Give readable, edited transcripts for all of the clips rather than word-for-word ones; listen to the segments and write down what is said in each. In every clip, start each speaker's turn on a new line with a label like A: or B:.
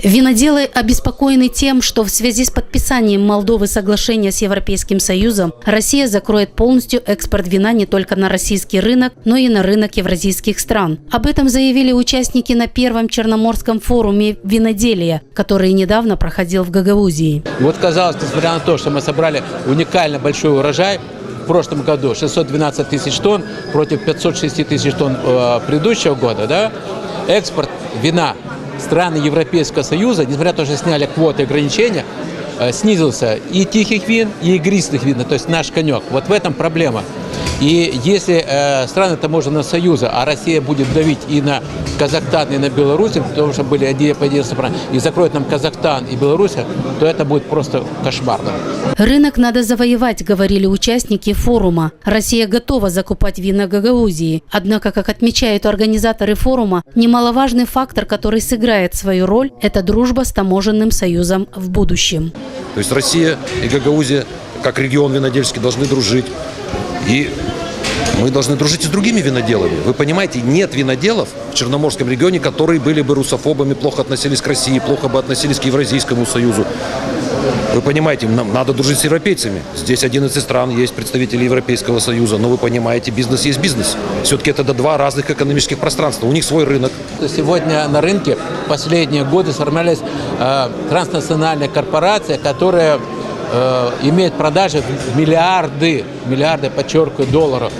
A: Виноделы обеспокоены тем, что в связи с подписанием Молдовы соглашения с Европейским Союзом Россия закроет полностью экспорт вина не только на российский рынок, но и на рынок евразийских стран. Об этом заявили участники на первом Черноморском форуме виноделия, который недавно проходил в Гагаузии.
B: Вот казалось, несмотря на то, что мы собрали уникально большой урожай, в прошлом году 612 тысяч тонн против 506 тысяч тонн предыдущего года, да, экспорт вина страны Европейского Союза, несмотря на то, что сняли квоты и ограничения, снизился и тихих вин, и игристых вин, то есть наш конек. Вот в этом проблема. И если страны таможенного союза, а Россия будет давить и на Казахстан, и на Беларусь, потому что были и закроют нам Казахстан и Беларусь, то это будет просто кошмарно.
A: Рынок надо завоевать, говорили участники форума. Россия готова закупать вина Гагаузии. Однако, как отмечают организаторы форума, немаловажный фактор, который сыграет свою роль, это дружба с таможенным союзом в будущем.
C: То есть Россия и Гагаузия, как регион винодельский, должны дружить. И мы должны дружить и с другими виноделами. Вы понимаете, нет виноделов в Черноморском регионе, которые были бы русофобами, плохо относились к России, плохо бы относились к Евразийскому союзу. Вы понимаете, нам надо дружить с европейцами. Здесь 11 стран, есть представители Европейского союза, но вы понимаете, бизнес есть бизнес. Все-таки это два разных экономических пространства, у них свой рынок.
B: Сегодня на рынке последние годы сформировались транснациональные корпорации, которые имеют продажи в миллиарды, подчеркиваю, долларов.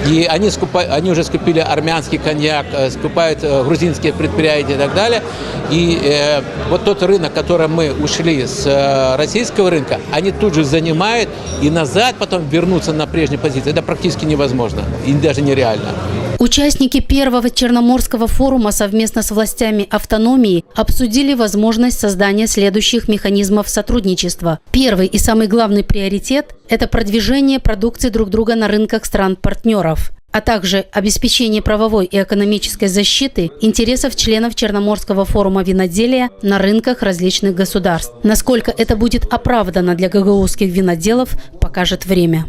B: И они уже скупили армянский коньяк, скупают грузинские предприятия и так далее. И вот тот рынок, который мы ушли с российского рынка, они тут же занимают, и назад потом вернуться на прежние позиции. Это практически невозможно и даже нереально.
A: Участники первого Черноморского форума совместно с властями автономии обсудили возможность создания следующих механизмов сотрудничества. Первый и самый главный приоритет – это продвижение продукции друг друга на рынках стран-партнеров, а также обеспечение правовой и экономической защиты интересов членов Черноморского форума виноделия на рынках различных государств. Насколько это будет оправдано для гагаузских виноделов, покажет время.